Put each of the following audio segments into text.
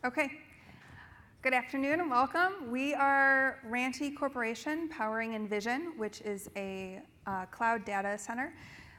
Okay. Good afternoon and welcome. We are Ranty Corporation powering Envision, which is a cloud data center.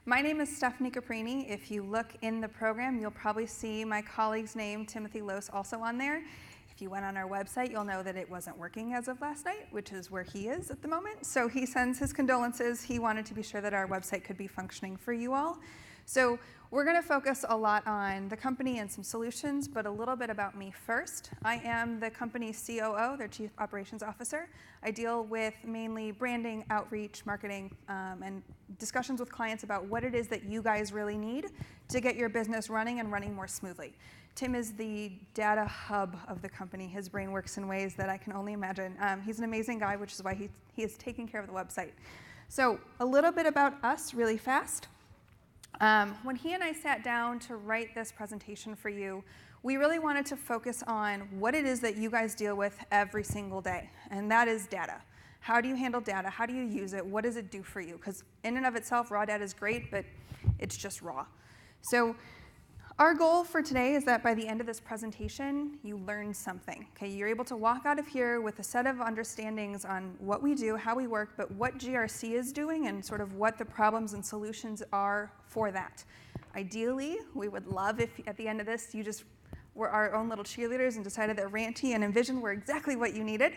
My name is Stephanie Caprini. If you look in the program, you'll probably see my colleague's name, Timothy Lose, also on there. If you went on our website, you'll know that it wasn't working as of last night, which is where he is at the moment. So he sends his condolences. He wanted to be sure that our website could be functioning for you all. So we're going to focus a lot on the company and some solutions, but a little bit about me first. I am the company's COO, their Chief Operations Officer. I deal with mainly branding, outreach, marketing, and discussions with clients about what it is that you guys really need to get your business running and running more smoothly. Tim is the data hub of the company. His brain works in ways that I can only imagine. He's an amazing guy, which is why he is taking care of the website. So a little bit about us really fast. When he and I sat down to write this presentation for you, we really wanted to focus on what it is that you guys deal with every single day, and that is data. How do you handle data? How do you use it? What does it do for you? Because in and of itself, raw data is great, but it's just raw. So our goal for today is that by the end of this presentation, you learn something. Okay, you're able to walk out of here with a set of understandings on what we do, how we work, but what GRC is doing and sort of what the problems and solutions are for that. Ideally, we would love if at the end of this you just were our own little cheerleaders and decided that Ranty and Envision were exactly what you needed.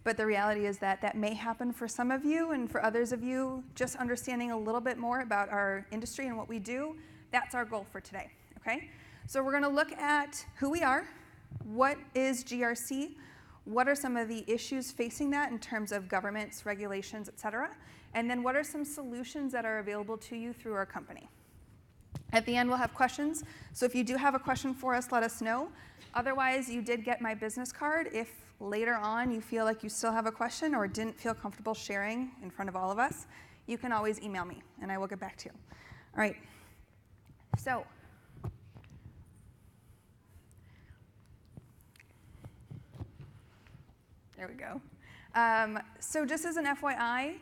But the reality is that that may happen for some of you, and for others of you, just understanding a little bit more about our industry and what we do, that's our goal for today. Okay? So we're going to look at who we are, what is GRC, what are some of the issues facing that in terms of governments, regulations, et cetera, and then what are some solutions that are available to you through our company. At the end, we'll have questions, so if you do have a question for us, let us know. Otherwise, you did get my business card. If later on you feel like you still have a question or didn't feel comfortable sharing in front of all of us, you can always email me, and I will get back to you. All right. So there we go. So just as an FYI,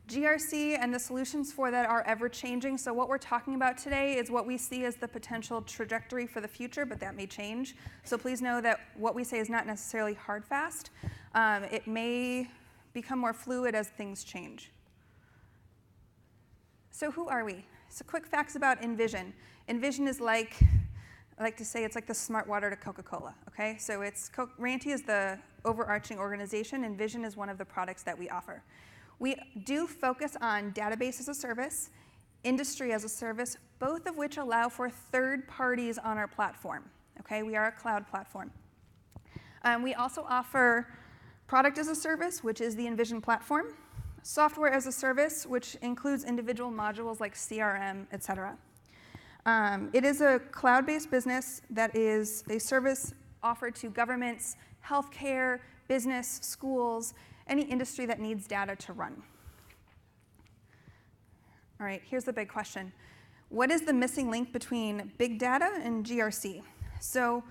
GRC and the solutions for that are ever changing. So what we're talking about today is what we see as the potential trajectory for the future, but that may change. So please know that what we say is not necessarily hard fast. It may become more fluid as things change. So who are we? So quick facts about Envision. Envision is like, I like to say it's like the smart water to Coca-Cola, okay? So Ranty is the overarching organization, and Envision is one of the products that we offer. We do focus on database as a service, industry as a service, both of which allow for third parties on our platform, okay? We are a cloud platform. We also offer product as a service, which is the Envision platform, software as a service, which includes individual modules like CRM, et cetera. It is a cloud-based business that is a service offered to governments, healthcare, business, schools, any industry that needs data to run. All right, here's the big question. What is the missing link between big data and GRC? So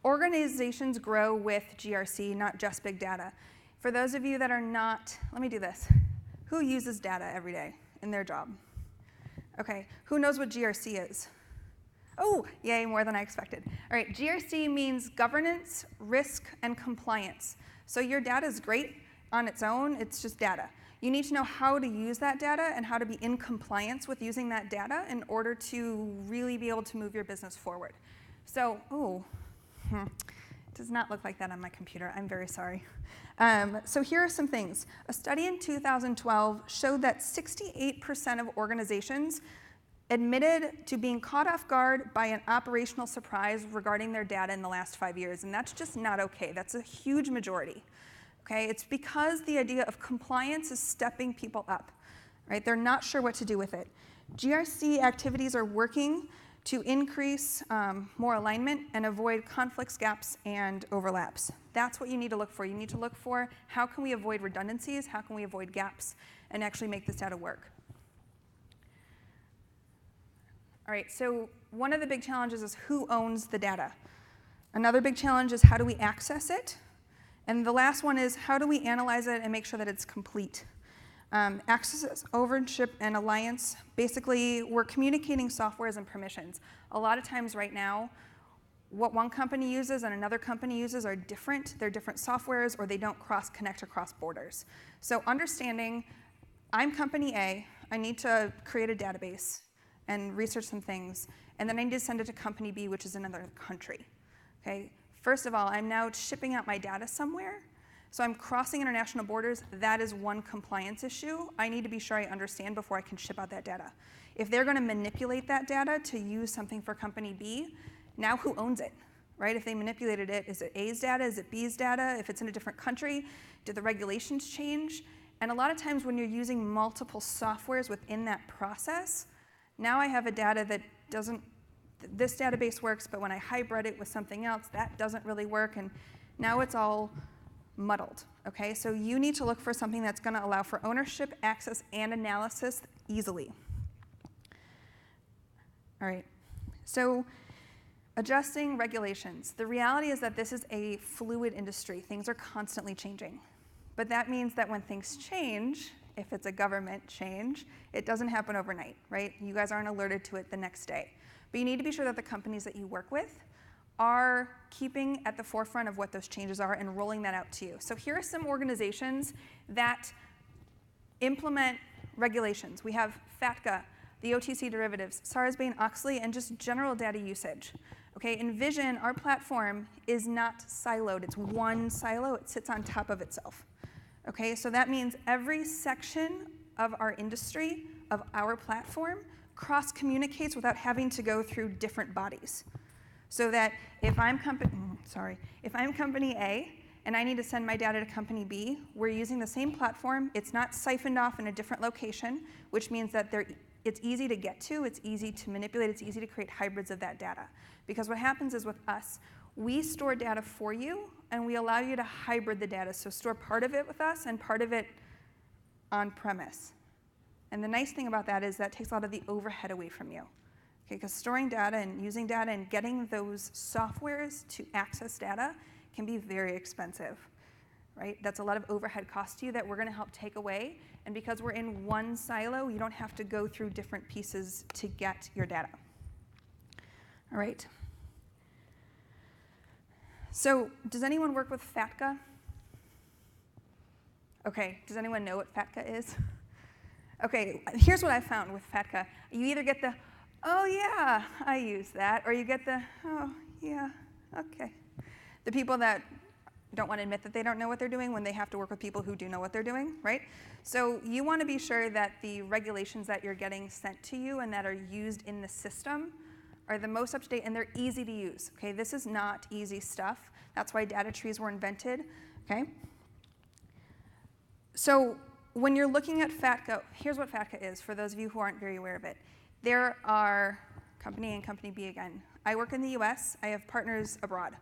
organizations grow with GRC, not just big data. For those of you that are not, let me do this. Who uses data every day in their job? Okay, who knows what GRC is? Oh, yay, more than I expected. All right, GRC means governance, risk, and compliance. So your data is great on its own, it's just data. You need to know how to use that data and how to be in compliance with using that data in order to really be able to move your business forward. So, it does not look like that on my computer, I'm very sorry. So here are some things. A study in 2012 showed that 68% of organizations admitted to being caught off guard by an operational surprise regarding their data in the last 5 years, and that's just not okay. That's a huge majority. Okay? It's because the idea of compliance is stepping people up. Right? They're not sure what to do with it. GRC activities are working to increase more alignment and avoid conflicts, gaps, and overlaps. That's what you need to look for. You need to look for how can we avoid redundancies, how can we avoid gaps, and actually make this data work. All right, so one of the big challenges is who owns the data. Another big challenge is how do we access it? And the last one is how do we analyze it and make sure that it's complete? Access, ownership, and alliance. Basically, we're communicating softwares and permissions. A lot of times right now, what one company uses and another company uses are different. They're different softwares, or they don't cross-connect across borders. So understanding, I'm company A, I need to create a database and research some things, and then I need to send it to company B, which is another country. Okay? First of all, I'm now shipping out my data somewhere, so I'm crossing international borders. That is one compliance issue. I need to be sure I understand before I can ship out that data. If they're going to manipulate that data to use something for company B, now who owns it, right? If they manipulated it, is it A's data? Is it B's data? If it's in a different country, did the regulations change? And a lot of times when you're using multiple softwares within that process, now I have a data that doesn't, this database works, but when I hybrid it with something else, that doesn't really work, and now it's all muddled, okay? So you need to look for something that's going to allow for ownership, access, and analysis easily. All right, so adjusting regulations. The reality is that this is a fluid industry. Things are constantly changing. But that means that when things change, if it's a government change, it doesn't happen overnight, right? You guys aren't alerted to it the next day. But you need to be sure that the companies that you work with are keeping at the forefront of what those changes are and rolling that out to you. So here are some organizations that implement regulations. We have FATCA, the OTC derivatives, Sarbanes-Oxley, and just general data usage. Okay, Envision, our platform, is not siloed. It's one silo. It sits on top of itself. Okay, so that means every section of our industry, of our platform, cross-communicates without having to go through different bodies. So that if I'm company A and I need to send my data to company B, we're using the same platform. It's not siphoned off in a different location, which means that it's easy to get to, it's easy to manipulate, it's easy to create hybrids of that data. Because what happens is with us, we store data for you, and we allow you to hybrid the data. So store part of it with us and part of it on premise. And the nice thing about that is that takes a lot of the overhead away from you. Okay, because storing data and using data and getting those softwares to access data can be very expensive, right? That's a lot of overhead cost to you that we're going to help take away. And because we're in one silo, you don't have to go through different pieces to get your data. All right. So does anyone work with FATCA? Okay, does anyone know what FATCA is? Okay, here's what I found with FATCA. You either get the, oh yeah, I use that, or you get the, oh yeah, okay. The people that don't want to admit that they don't know what they're doing when they have to work with people who do know what they're doing, right? So you want to be sure that the regulations that you're getting sent to you and that are used in the system are the most up to date and they're easy to use, okay? This is not easy stuff. That's why data trees were invented, okay? So when you're looking at FATCA, here's what FATCA is for those of you who aren't very aware of it. There are company A and company B again. I work in the US, I have partners abroad.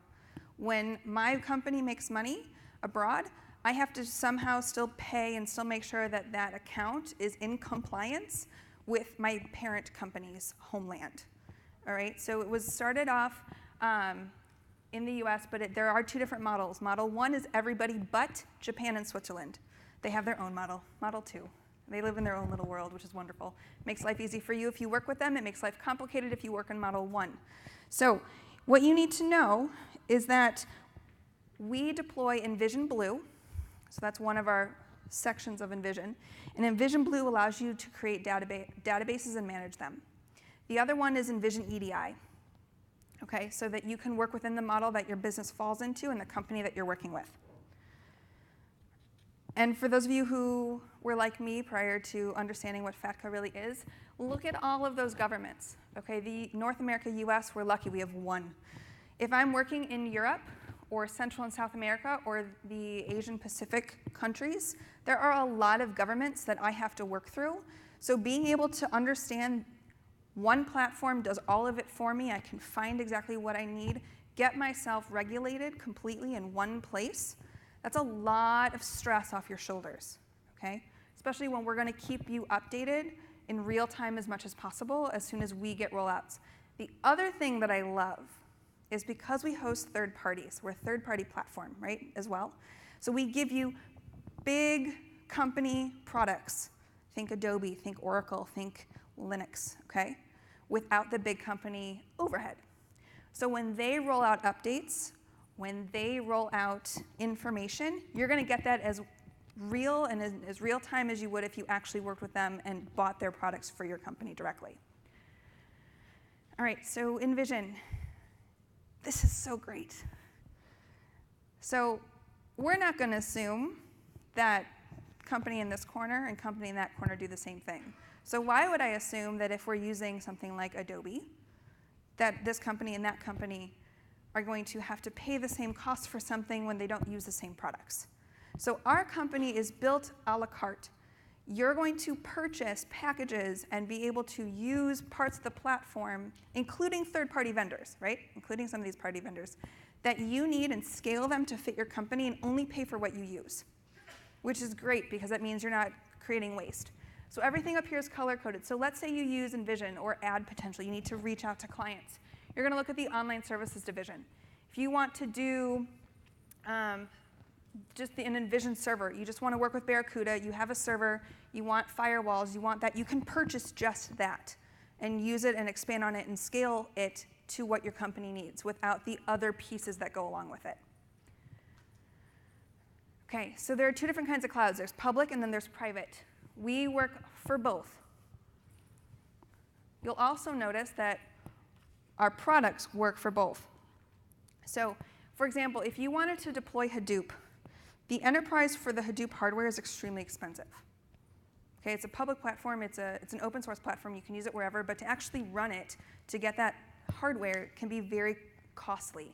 When my company makes money abroad, I have to somehow still pay and still make sure that that account is in compliance with my parent company's homeland. All right, so it was started off in the US, but there are two different models. Model 1 is everybody but Japan and Switzerland. They have their own model. Model 2, they live in their own little world, which is wonderful. Makes life easy for you if you work with them. It makes life complicated if you work in Model 1. So what you need to know is that we deploy Envision Bleu. So that's one of our sections of Envision. And Envision Bleu allows you to create databases and manage them. The other one is Envision EDI, okay, so that you can work within the model that your business falls into and the company that you're working with. And for those of you who were like me prior to understanding what FATCA really is, look at all of those governments. Okay, the North America, US, we're lucky, we have one. If I'm working in Europe or Central and South America or the Asian Pacific countries, there are a lot of governments that I have to work through. So being able to understand one platform does all of it for me, I can find exactly what I need, get myself regulated completely in one place, that's a lot of stress off your shoulders, okay? Especially when we're going to keep you updated in real time as much as possible as soon as we get rollouts. The other thing that I love is because we host third parties, we're a third-party platform, right, as well. So we give you big company products. Think Adobe, think Oracle, think Linux, okay, without the big company overhead. So when they roll out updates, when they roll out information, you're going to get that as real and as real time as you would if you actually worked with them and bought their products for your company directly. All right, so Envision. This is so great. So we're not going to assume that company in this corner and company in that corner do the same thing. So why would I assume that if we're using something like Adobe, that this company and that company are going to have to pay the same cost for something when they don't use the same products? So our company is built a la carte. You're going to purchase packages and be able to use parts of the platform, including third-party vendors, right? Including some of these party vendors, that you need and scale them to fit your company and only pay for what you use, which is great because that means you're not creating waste. So everything up here is color-coded. So let's say you use Envision or add potential. You need to reach out to clients. You're going to look at the online services division. If you want to do just an Envision server, you just want to work with Barracuda, you have a server, you want firewalls, you want that, you can purchase just that and use it and expand on it and scale it to what your company needs without the other pieces that go along with it. Okay, so there are two different kinds of clouds. There's public and then there's private. We work for both. You'll also notice that our products work for both. So, for example, if you wanted to deploy Hadoop, the enterprise for the Hadoop hardware is extremely expensive. Okay, it's a public platform, it's an open source platform, you can use it wherever, but to actually run it, to get that hardware can be very costly.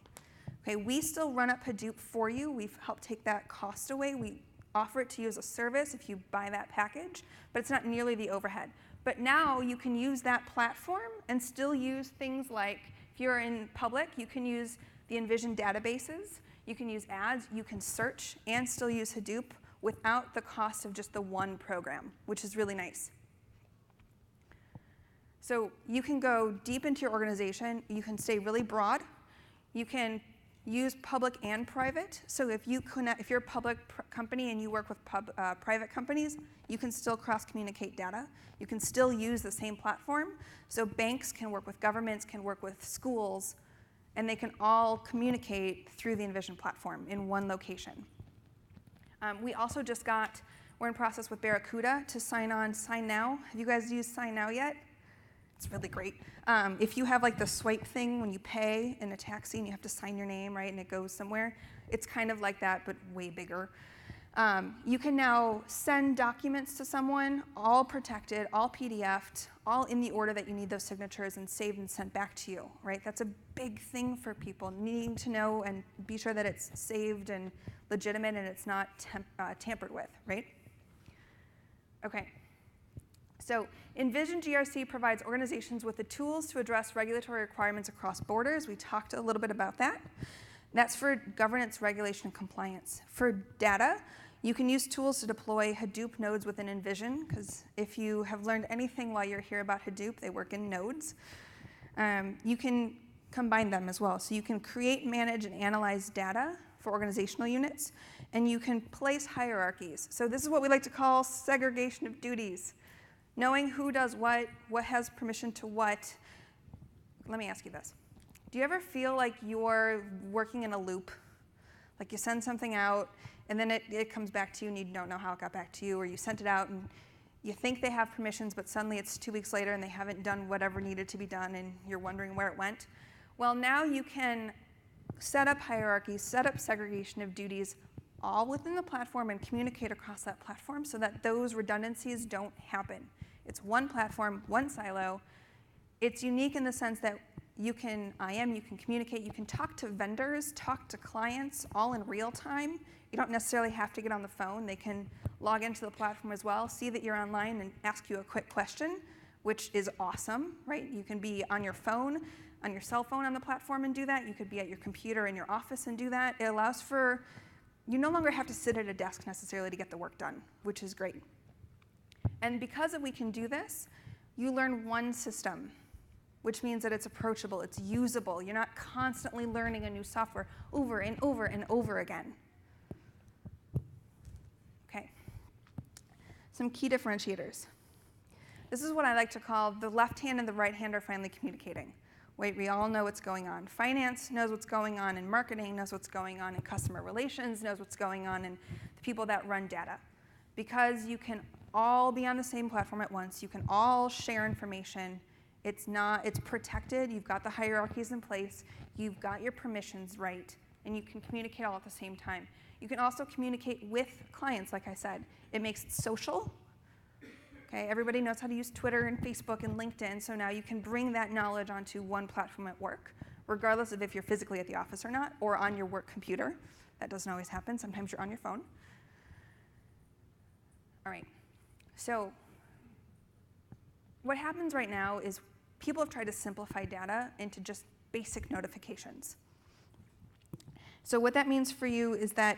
Okay, we still run up Hadoop for you. We've helped take that cost away. We offer it to you as a service if you buy that package, but it's not nearly the overhead. But now you can use that platform and still use things like, if you're in public, you can use the Envision databases, you can use ads, you can search, and still use Hadoop without the cost of just the one program, which is really nice. So you can go deep into your organization. You can stay really broad. You can use public and private. So if you're a public company and you work with private companies, you can still cross-communicate data. You can still use the same platform. So banks can work with governments, can work with schools, and they can all communicate through the Envision platform in one location. We also we're in process with Barracuda to sign on Sign Now. Have you guys used Sign Now yet? It's really great. If you have like the swipe thing when you pay in a taxi and you have to sign your name, right, and it goes somewhere, it's kind of like that, but way bigger. You can now send documents to someone, all protected, all PDF'd, all in the order that you need those signatures and saved and sent back to you, right? That's a big thing for people, needing to know and be sure that it's saved and legitimate and it's not tampered with, right? Okay. So Envizn GRC provides organizations with the tools to address regulatory requirements across borders. We talked a little bit about that. That's for governance, regulation, and compliance. For data, you can use tools to deploy Hadoop nodes within Envision, because if you have learned anything while you're here about Hadoop, they work in nodes. You can combine them as well. So you can create, manage, and analyze data for organizational units, and you can place hierarchies. So this is what we like to call segregation of duties. Knowing who does what has permission to what. Let me ask you this. Do you ever feel like you're working in a loop? Like you send something out, and then it comes back to you, and you don't know how it got back to you, or you sent it out, and you think they have permissions, but suddenly it's 2 weeks later, and they haven't done whatever needed to be done, and you're wondering where it went? Well, now you can set up hierarchies, set up segregation of duties, all within the platform and communicate across that platform so that those redundancies don't happen. It's one platform, one silo. It's unique in the sense that you can communicate, you can talk to vendors, talk to clients, all in real time. You don't necessarily have to get on the phone. They can log into the platform as well, see that you're online, and ask you a quick question, which is awesome, right? You can be on your phone, on your cell phone on the platform and do that. You could be at your computer in your office and do that. It allows for, you no longer have to sit at a desk necessarily to get the work done, which is great. And because we can do this, you learn one system, which means that it's approachable, it's usable. You're not constantly learning a new software over and over and over again. Okay. Some key differentiators. This is what I like to call the left hand and the right hand are finally communicating. Wait, we all know what's going on. Finance knows what's going on, and marketing knows what's going on, and customer relations knows what's going on, and the people that run data. Because you can all be on the same platform at once, you can all share information. It's protected, you've got the hierarchies in place, you've got your permissions right, and you can communicate all at the same time. You can also communicate with clients, like I said. It makes it social. Okay, everybody knows how to use Twitter and Facebook and LinkedIn, so now you can bring that knowledge onto one platform at work, regardless of if you're physically at the office or not, or on your work computer. That doesn't always happen. Sometimes you're on your phone. All right, so what happens right now is people have tried to simplify data into just basic notifications. So what that means for you is that,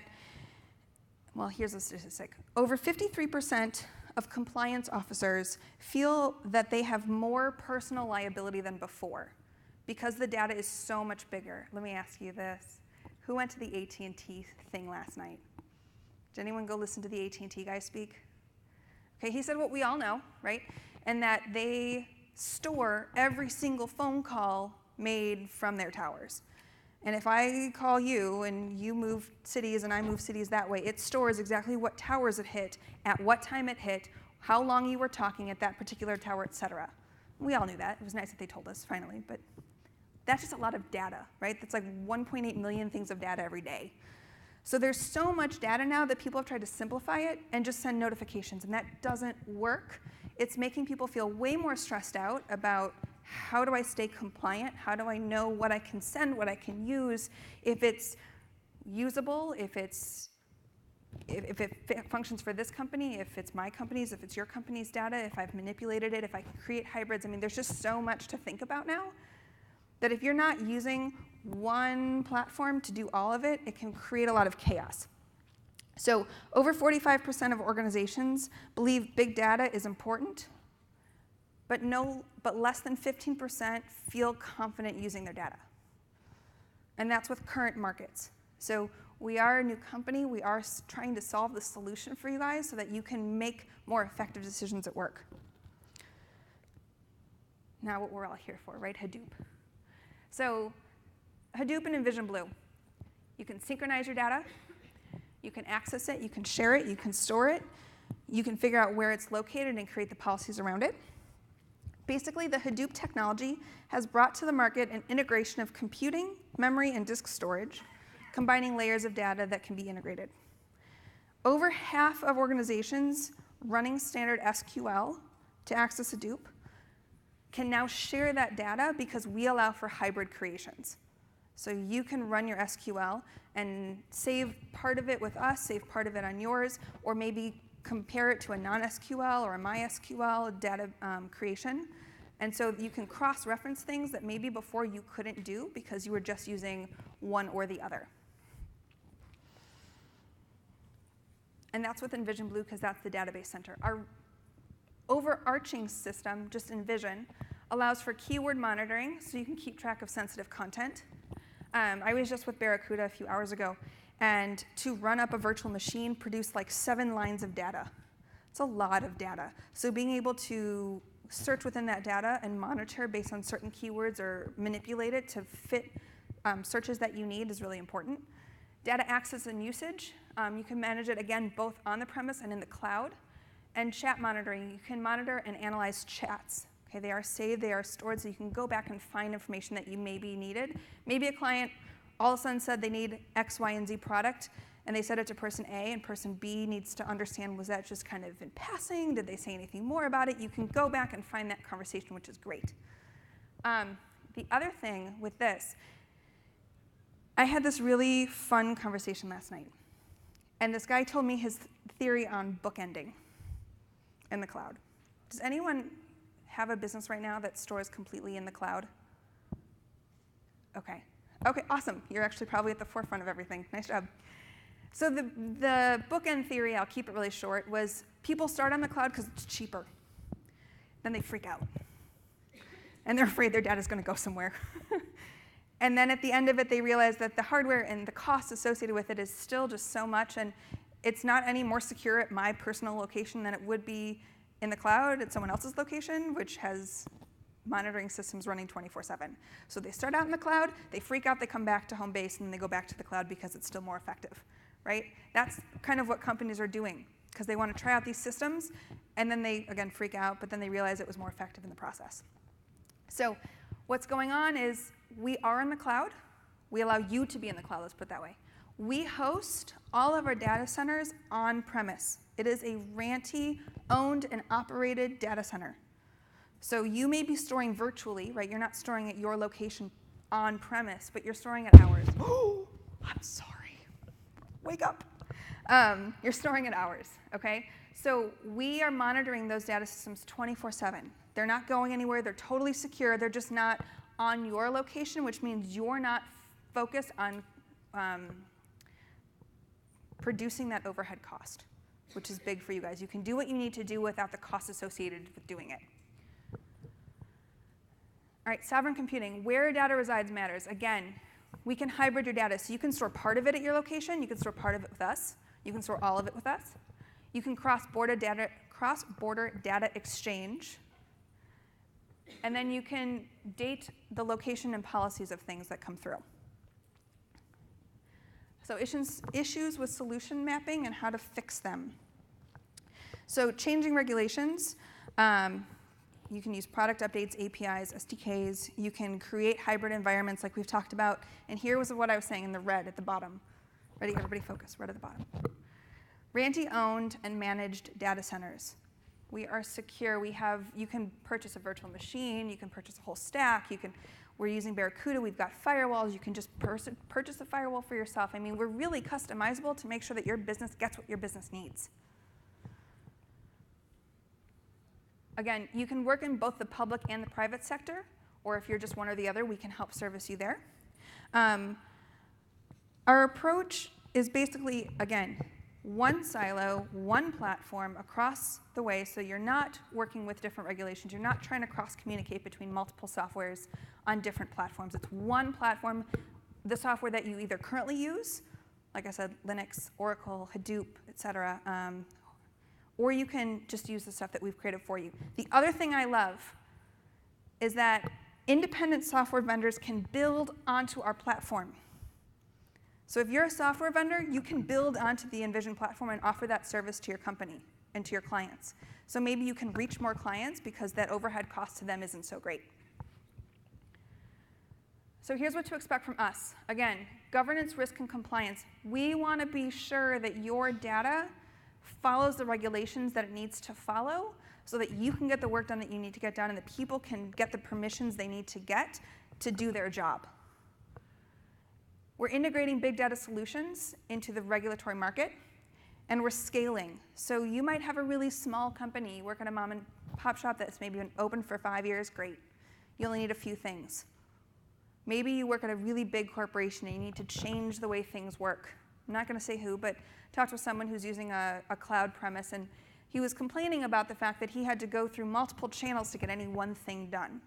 well, here's a statistic. Over 53% of compliance officers feel that they have more personal liability than before because the data is so much bigger. Let me ask you this. Who went to the AT&T thing last night? Did anyone go listen to the AT&T guy speak? Okay, he said what we all know, right? And that they store every single phone call made from their towers. And if I call you and you move cities and I move cities that way, it stores exactly what towers it hit, at what time it hit, how long you were talking at that particular tower, et cetera. We all knew that. It was nice that they told us finally, but that's just a lot of data, right? That's like 1.8 million things of data every day. So there's so much data now that people have tried to simplify it and just send notifications, and that doesn't work. It's making people feel way more stressed out about how do I stay compliant? How do I know what I can send, what I can use, if it's usable, if it functions for this company, if it's my company's, if it's your company's data, if I've manipulated it, if I can create hybrids. I mean, there's just so much to think about now that if you're not using one platform to do all of it, it can create a lot of chaos. So over 45% of organizations believe big data is important, but less than 15% feel confident using their data. And that's with current markets. So we are a new company. We are trying to solve the solution for you guys so that you can make more effective decisions at work. Now what we're all here for, right? Hadoop. So Hadoop and Envizn Bleu. You can synchronize your data. You can access it. You can share it. You can store it. You can figure out where it's located and create the policies around it. Basically, the Hadoop technology has brought to the market an integration of computing, memory, and disk storage, combining layers of data that can be integrated. Over half of organizations running standard SQL to access Hadoop can now share that data because we allow for hybrid creations. So you can run your SQL and save part of it with us, save part of it on yours, or maybe compare it to a non-SQL or a MySQL data creation. And so you can cross-reference things that maybe before you couldn't do because you were just using one or the other. And that's with Envizn Bleu because that's the database center. Our overarching system, just Envizn, allows for keyword monitoring so you can keep track of sensitive content. I was just with Barracuda a few hours ago, and to run up a virtual machine produced like 7 lines of data. It's a lot of data. So being able to search within that data and monitor based on certain keywords or manipulate it to fit searches that you need is really important. Data access and usage, you can manage it, again, both on the premise and in the cloud. And chat monitoring, you can monitor and analyze chats. Okay, they are saved, they are stored, so you can go back and find information that you maybe needed. Maybe a client all of a sudden said they need X, Y, and Z product, and they said it to person A, and person B needs to understand, was that just kind of in passing? Did they say anything more about it? You can go back and find that conversation, which is great. The other thing with this, I had this really fun conversation last night, and this guy told me his theory on bookending in the cloud. Does anyone have a business right now that stores completely in the cloud? Okay, awesome. You're actually probably at the forefront of everything. Nice job. So the bookend theory, I'll keep it really short, was people start on the cloud because it's cheaper. Then they freak out. And they're afraid their data's going to go somewhere. And then at the end of it, they realize that the hardware and the cost associated with it is still just so much, and it's not any more secure at my personal location than it would be in the cloud at someone else's location, which has monitoring systems running 24/7. So they start out in the cloud, they freak out, they come back to home base, and then they go back to the cloud because it's still more effective, right? That's kind of what companies are doing, because they want to try out these systems, and then they, again, freak out, but then they realize it was more effective in the process. So what's going on is we are in the cloud. We allow you to be in the cloud, let's put it that way. We host all of our data centers on-premise. It is a Ranty owned and operated data center. So you may be storing virtually, right? You're not storing at your location on-premise, but you're storing at ours. Oh, I'm sorry. Wake up. You're storing at ours, okay? So we are monitoring those data systems 24/7. They're not going anywhere. They're totally secure. They're just not on your location, which means you're not focused on producing that overhead cost, which is big for you guys. You can do what you need to do without the cost associated with doing it. All right, sovereign computing. Where data resides matters. Again, we can hybrid your data. So you can store part of it at your location. You can store part of it with us. You can store all of it with us. You can cross-border data exchange. And then you can date the location and policies of things that come through. So issues with solution mapping and how to fix them. So changing regulations, you can use product updates, APIs, SDKs. You can create hybrid environments like we've talked about. And here was what I was saying in the red at the bottom. Ready, everybody focus, red at the bottom. Ranty owned and managed data centers. We are secure. You can purchase a virtual machine. You can purchase a whole stack. We're using Barracuda. We've got firewalls. You can just purchase a firewall for yourself. I mean, we're really customizable to make sure that your business gets what your business needs. Again, you can work in both the public and the private sector, or if you're just one or the other, we can help service you there. Our approach is basically, again, one silo, one platform across the way, so you're not working with different regulations. You're not trying to cross-communicate between multiple softwares on different platforms. It's one platform, the software that you either currently use, like I said, Linux, Oracle, Hadoop, et cetera, or you can just use the stuff that we've created for you. The other thing I love is that independent software vendors can build onto our platform. So if you're a software vendor, you can build onto the Envizn platform and offer that service to your company and to your clients. So maybe you can reach more clients because that overhead cost to them isn't so great. So here's what to expect from us. Again, governance, risk, and compliance. We want to be sure that your data follows the regulations that it needs to follow so that you can get the work done that you need to get done and that people can get the permissions they need to get to do their job. We're integrating big data solutions into the regulatory market, and we're scaling. So you might have a really small company, you work at a mom and pop shop that's maybe been open for 5 years, great. You only need a few things. Maybe you work at a really big corporation and you need to change the way things work. I'm not going to say who, but talked with someone who's using a cloud premise, and he was complaining about the fact that he had to go through multiple channels to get any one thing done.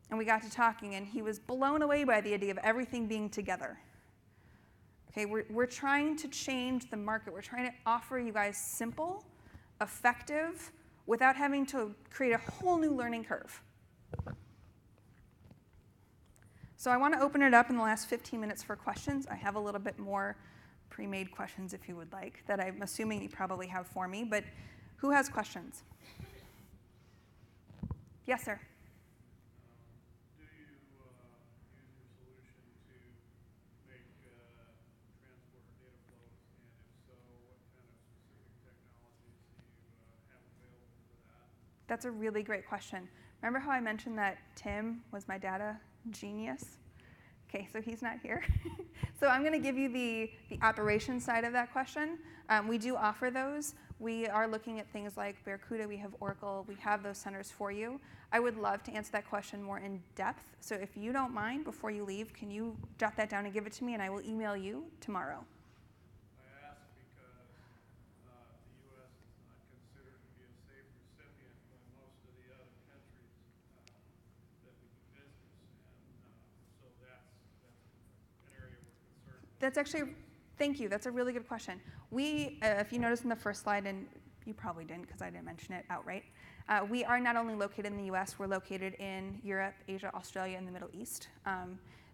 And we got to talking, and he was blown away by the idea of everything being together. Okay, we're trying to change the market. We're trying to offer you guys simple, effective, without having to create a whole new learning curve. So I want to open it up in the last 15 minutes for questions. I have a little bit more pre-made questions if you would like, that I'm assuming you probably have for me, but who has questions? Yes, sir. That's a really great question. Remember how I mentioned that Tim was my data genius? Okay, so he's not here. So I'm going to give you the operations side of that question. We do offer those. We are looking at things like Barracuda, we have Oracle, we have those centers for you. I would love to answer that question more in depth. So if you don't mind, before you leave, can you jot that down and give it to me, and I will email you tomorrow. That's actually, thank you, that's a really good question. We, if you notice in the first slide, and you probably didn't because I didn't mention it outright, We are not only located in the US, we're located in Europe, Asia, Australia, and the Middle East.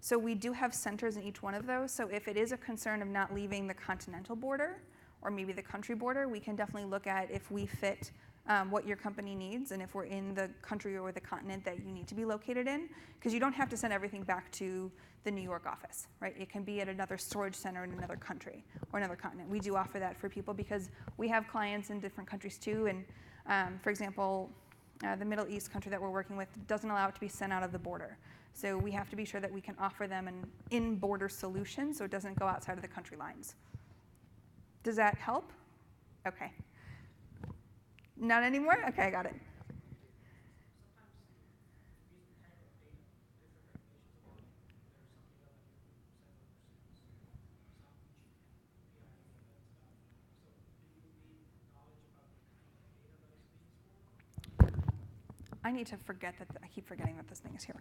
So we do have centers in each one of those. So if it is a concern of not leaving the continental border or maybe the country border, we can definitely look at if we fit what your company needs and if we're in the country or the continent that you need to be located in. Because you don't have to send everything back to the New York office, right? It can be at another storage center in another country or another continent. We do offer that for people because we have clients in different countries too. And for example, the Middle East country that we're working with doesn't allow it to be sent out of the border. So we have to be sure that we can offer them an in-border solution so it doesn't go outside of the country lines. Does that help? Okay. Not anymore? Okay, I got it. I need to forget that, I keep forgetting that this thing is here.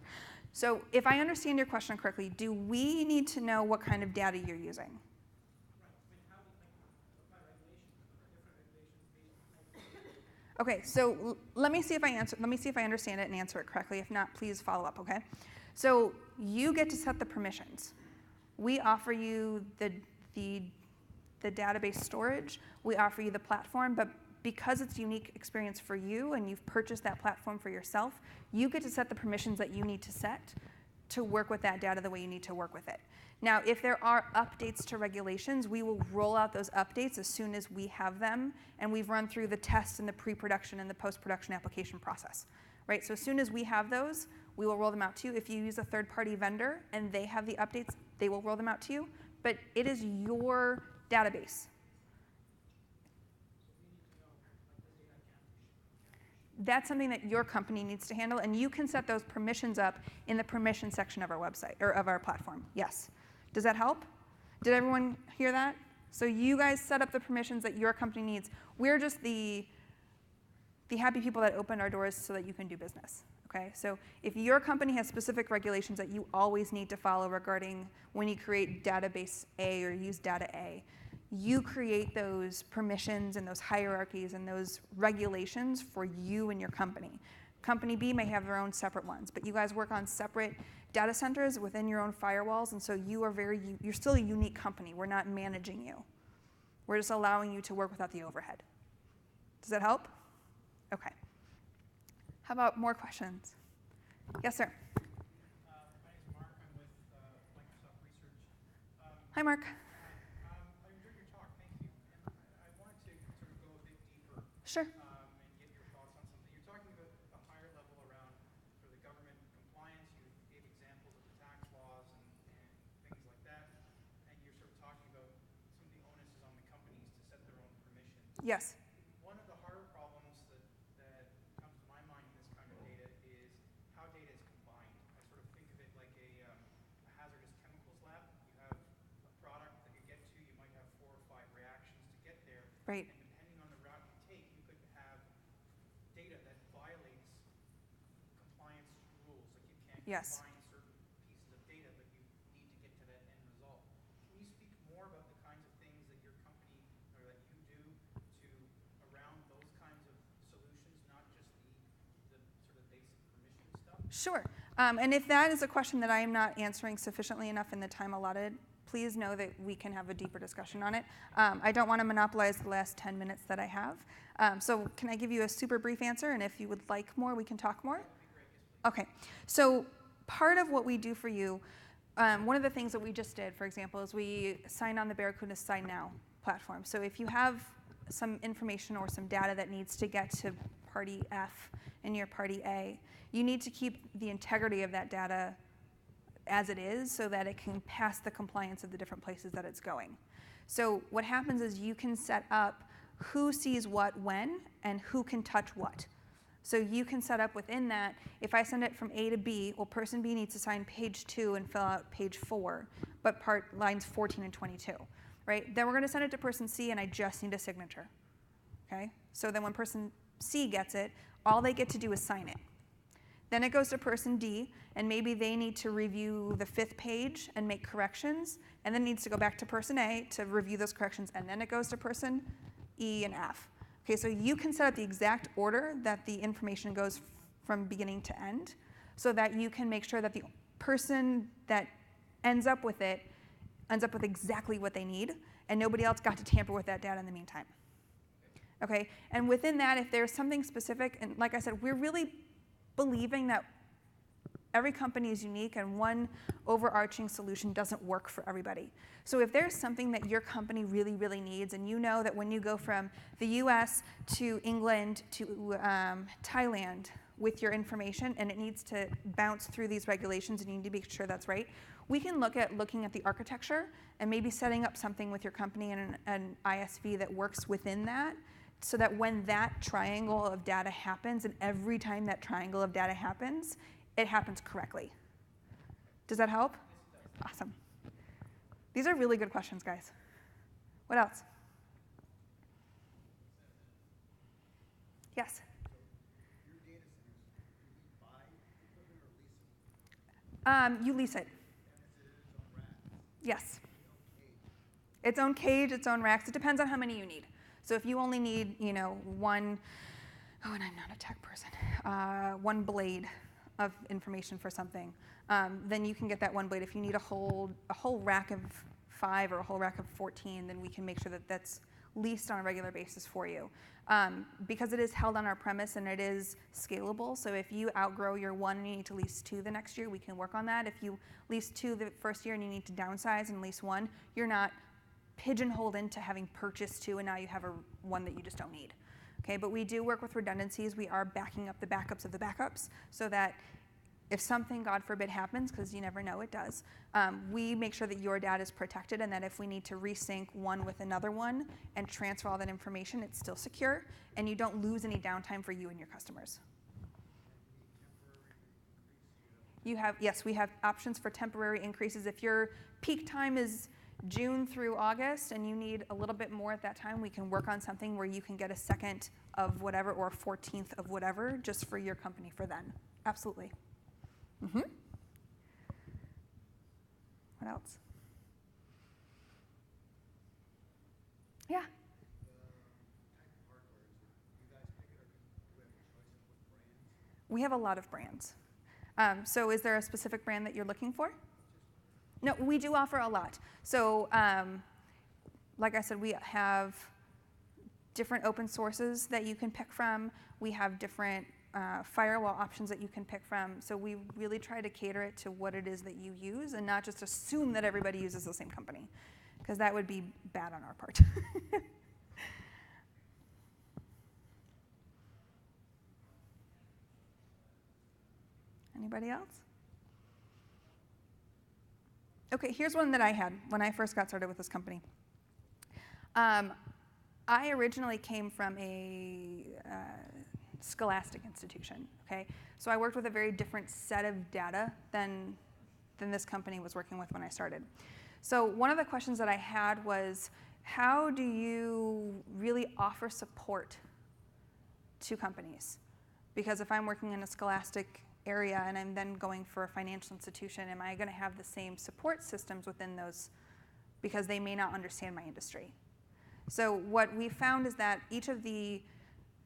So if I understand your question correctly, do we need to know what kind of data you're using? Okay, so let me see if I understand it and answer it correctly. If not, please follow up, okay? So you get to set the permissions. We offer you the database storage. We offer you the platform, but because it's a unique experience for you and you've purchased that platform for yourself, you get to set the permissions that you need to set to work with that data the way you need to work with it. Now, if there are updates to regulations, we will roll out those updates as soon as we have them, and we've run through the test and the pre-production and the post-production application process, right? So as soon as we have those, we will roll them out to you. If you use a third-party vendor and they have the updates, they will roll them out to you, but it is your database. That's something that your company needs to handle, and you can set those permissions up in the permission section of our website, or of our platform, yes. Does that help? Did everyone hear that? So you guys set up the permissions that your company needs. We're just the happy people that open our doors so that you can do business, okay? So if your company has specific regulations that you always need to follow regarding when you create database A or use data A, you create those permissions and those hierarchies and those regulations for you and your company. Company B may have their own separate ones, but you guys work on separate data centers within your own firewalls, and so you're still a unique company. We're not managing you. We're just allowing you to work without the overhead. Does that help? Okay. How about more questions? Yes, sir. My name is Mark. I'm with Microsoft Research. Hi, Mark. I enjoyed your talk. Thank you. And I wanted to sort of go a bit deeper. Sure. And get your thoughts on something. You're talking about a higher level around for the government compliance. You gave examples of the tax laws and things like that. And you're sort of talking about some of the onus is on the companies to set their own permissions. Yes. One of the harder problems that comes to my mind in this kind of data is how data is combined. I sort of think of it like a hazardous chemicals lab. You have a product that you get to, you might have 4 or 5 reactions to get there. Right. And depending on the route you take, you could have data that violates compliance rules. Like you can't Yes. combine certain pieces of data, but you need to get to that end result. Can you speak more about the kinds of things that your company or that you do to around those kinds of solutions, not just the sort of basic permission stuff? Sure. And if that is a question that I am not answering sufficiently enough in the time allotted, please know that we can have a deeper discussion on it. I don't want to monopolize the last 10 minutes that I have. So can I give you a super brief answer? And if you would like more, we can talk more? That would be great. Yes, please. Okay. So part of what we do for you, one of the things that we just did, for example, is we signed on the Barracuda Sign Now platform. So if you have some information or some data that needs to get to party F in your party A, you need to keep the integrity of that data as it is so that it can pass the compliance of the different places that it's going. So what happens is you can set up who sees what when and who can touch what. So you can set up within that, if I send it from A to B, well, person B needs to sign page 2 and fill out page 4, but lines 14 and 22, right? Then we're going to send it to person C, and I just need a signature, okay? So then when person C gets it, all they get to do is sign it. Then it goes to person D, and maybe they need to review the 5th page and make corrections, and then needs to go back to person A to review those corrections, and then it goes to person E and F. Okay, so you can set up the exact order that the information goes from beginning to end so that you can make sure that the person that ends up with it ends up with exactly what they need, and nobody else got to tamper with that data in the meantime. Okay, and within that, if there's something specific, and like I said, we're really believing that every company is unique and one overarching solution doesn't work for everybody. So if there's something that your company really, really needs, and you know that when you go from the US to England to Thailand with your information and it needs to bounce through these regulations and you need to make sure that's right, we can look at looking at the architecture and maybe setting up something with your company and an ISV that works within that, so that when that triangle of data happens, and every time that triangle of data happens, it happens correctly. Does that help? Awesome. These are really good questions, guys. What else? Yes? Your data centers, do we buy equipment or lease it? You lease it. And is it its own rack? Yes. Its own cage? Its own cage, its own racks. It depends on how many you need. So if you only need, one, oh, and I'm not a tech person, one blade of information for something, then you can get that one blade. If you need a whole rack of 5 or a whole rack of 14, then we can make sure that that's leased on a regular basis for you. Because it is held on our premise and it is scalable, so if you outgrow your 1 and you need to lease 2 the next year, we can work on that. If you lease 2 the first year and you need to downsize and lease 1, you're not pigeonholed into having purchased 2 and now you have one that you just don't need. Okay, but we do work with redundancies. We are backing up the backups of the backups so that if something, God forbid, happens, because you never know, it does, we make sure that your data is protected and that if we need to resync one with another one and transfer all that information, it's still secure and you don't lose any downtime for you and your customers. Yes, we have options for temporary increases. If your peak time is June through August and you need a little bit more at that time, we can work on something where you can get a second of whatever or a 14th of whatever just for your company for then. Absolutely. What else? Yeah. Type of hardware, is it you guys pick it, or do we have a choice of what brands? We have a lot of brands. So is there a specific brand that you're looking for? No, we do offer a lot. So like I said, we have different open sources that you can pick from. We have different firewall options that you can pick from. So we really try to cater it to what it is that you use and not just assume that everybody uses the same company, because that would be bad on our part. Anybody else? Okay, here's one that I had when I first got started with this company. I originally came from a scholastic institution, okay? So I worked with a very different set of data than this company was working with when I started. So one of the questions that I had was, how do you really offer support to companies? Because if I'm working in a scholastic area and I'm then going for a financial institution, am I going to have the same support systems within those, because they may not understand my industry? So what we found is that each of the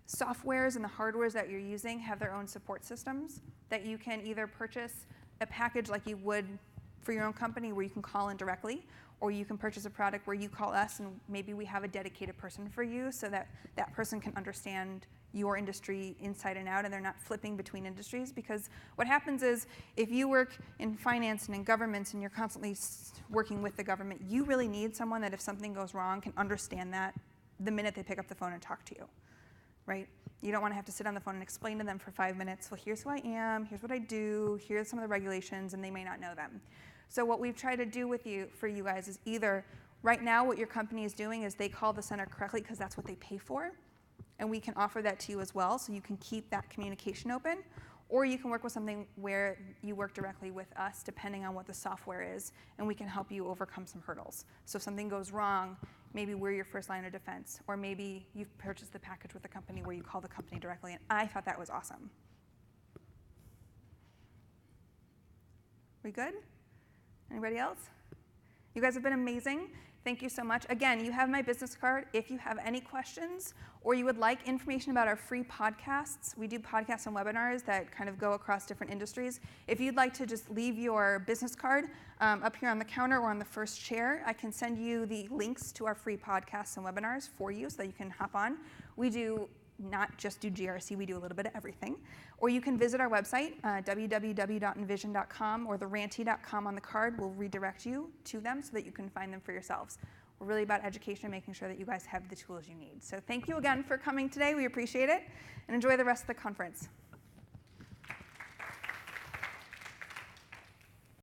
softwares and the hardwares that you're using have their own support systems that you can either purchase a package like you would for your own company where you can call in directly, or you can purchase a product where you call us and maybe we have a dedicated person for you so that that person can understand your industry inside and out and they're not flipping between industries. Because what happens is if you work in finance and in governments and you're constantly working with the government, you really need someone that if something goes wrong can understand that the minute they pick up the phone and talk to you, right? You don't want to have to sit on the phone and explain to them for 5 minutes, well, here's who I am, here's what I do, here's some of the regulations, and they may not know them. So what we've tried to do for you guys is either right now what your company is doing is they call the center correctly because that's what they pay for, and we can offer that to you as well so you can keep that communication open, or you can work with something where you work directly with us depending on what the software is, and we can help you overcome some hurdles. So if something goes wrong, maybe we're your first line of defense, or maybe you've purchased the package with the company where you call the company directly, and I thought that was awesome. We good? Anybody else? You guys have been amazing. Thank you so much. Again, you have my business card. If you have any questions or you would like information about our free podcasts, we do podcasts and webinars that kind of go across different industries. If you'd like to just leave your business card up here on the counter or on the first chair, I can send you the links to our free podcasts and webinars for you so that you can hop on. We do not just do GRC, we do a little bit of everything. Or you can visit our website, www.envision.com or theranty.com on the card will redirect you to them so that you can find them for yourselves. We're really about education, making sure that you guys have the tools you need. So thank you again for coming today. We appreciate it. And enjoy the rest of the conference.